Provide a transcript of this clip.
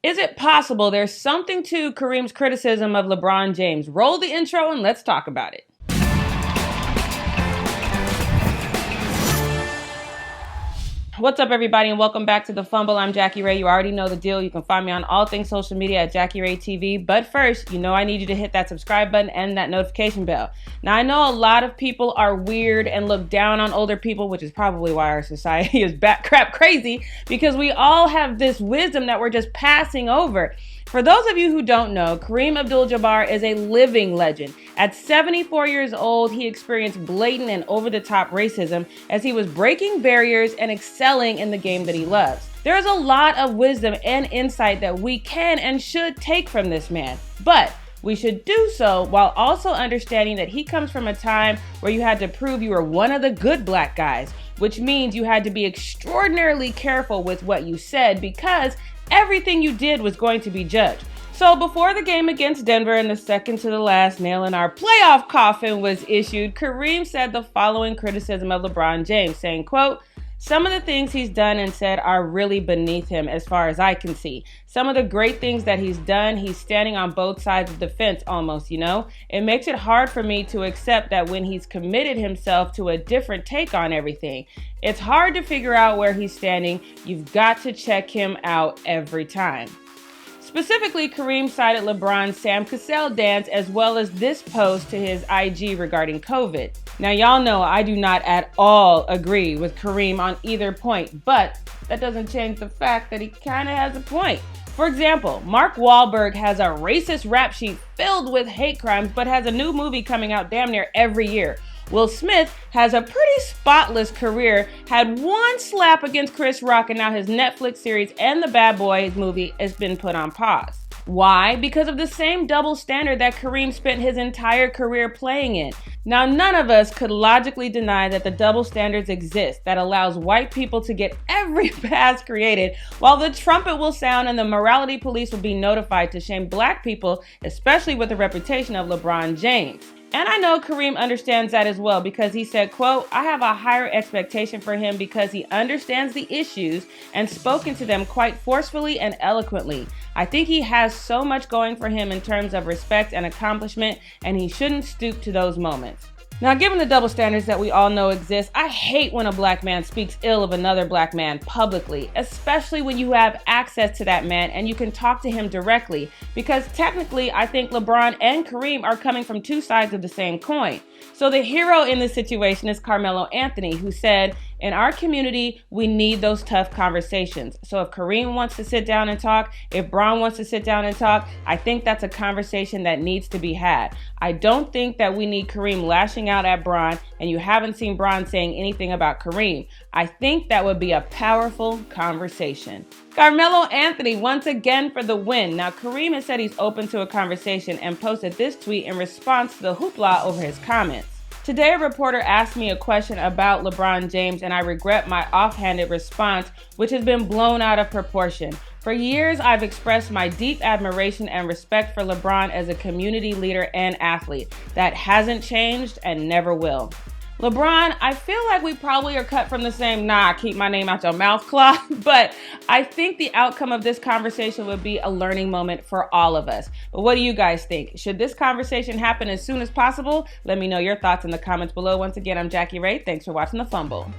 Is it possible there's something to Kareem's criticism of LeBron James? Roll the intro and let's talk about it. What's up, everybody, and welcome back to The Fumble. I'm Jackie Ray. You already know the deal. You can find me on all things social media at Jackie Ray TV. But first, you know I need you to hit that subscribe button and that notification bell. Now, I know a lot of people are weird and look down on older people, which is probably why our society is crap crazy, because we all have this wisdom that we're just passing over. For those of you who don't know, Kareem Abdul-Jabbar is a living legend. At 74 years old, he experienced blatant and over-the-top racism as he was breaking barriers and excelling in the game that he loves. There is a lot of wisdom and insight that we can and should take from this man, but we should do so while also understanding that he comes from a time where you had to prove you were one of the good black guys, which means you had to be extraordinarily careful with what you said because everything you did was going to be judged. So before the game against Denver and the second to the last nail in our playoff coffin was issued, Kareem said the following criticism of LeBron James, saying, quote, "Some of the things he's done and said are really beneath him as far as I can see. Some of the great things that he's done, he's standing on both sides of the fence almost, you know? It makes it hard for me to accept that when he's committed himself to a different take on everything. It's hard to figure out where he's standing. You've got to check him out every time." Specifically, Kareem cited LeBron's Sam Cassell dance as well as this post to his IG regarding COVID. Now, y'all know I do not at all agree with Kareem on either point, but that doesn't change the fact that he kind of has a point. For example, Mark Wahlberg has a racist rap sheet filled with hate crimes, but has a new movie coming out damn near every year. Will Smith has a pretty spotless career, had one slap against Chris Rock, and now his Netflix series and the Bad Boys movie has been put on pause. Why? Because of the same double standard that Kareem spent his entire career playing in. Now, none of us could logically deny that the double standards exist that allows white people to get every pass created, while the trumpet will sound and the morality police will be notified to shame black people, especially with the reputation of LeBron James. And I know Kareem understands that as well because he said, quote, "I have a higher expectation for him because he understands the issues and spoken to them quite forcefully and eloquently. I think he has so much going for him in terms of respect and accomplishment, and he shouldn't stoop to those moments." Now, given the double standards that we all know exist, I hate when a black man speaks ill of another black man publicly, especially when you have access to that man and you can talk to him directly, because technically I think LeBron and Kareem are coming from two sides of the same coin. So the hero in this situation is Carmelo Anthony, who said, "In our community, we need those tough conversations. So if Kareem wants to sit down and talk, if Bron wants to sit down and talk, I think that's a conversation that needs to be had. I don't think that we need Kareem lashing out at Bron, and you haven't seen Bron saying anything about Kareem. I think that would be a powerful conversation." Carmelo Anthony once again for the win. Now, Kareem has said he's open to a conversation and posted this tweet in response to the hoopla over his comments. "Today, a reporter asked me a question about LeBron James, and I regret my offhanded response, which has been blown out of proportion. For years, I've expressed my deep admiration and respect for LeBron as a community leader and athlete. That hasn't changed and never will. LeBron, I feel like we probably are cut from the same, keep my name out your mouth cloth, but I think the outcome of this conversation would be a learning moment for all of us. But what do you guys think? Should this conversation happen as soon as possible? Let me know your thoughts in the comments below. Once again, I'm Jackie Ray. Thanks for watching The Fumble."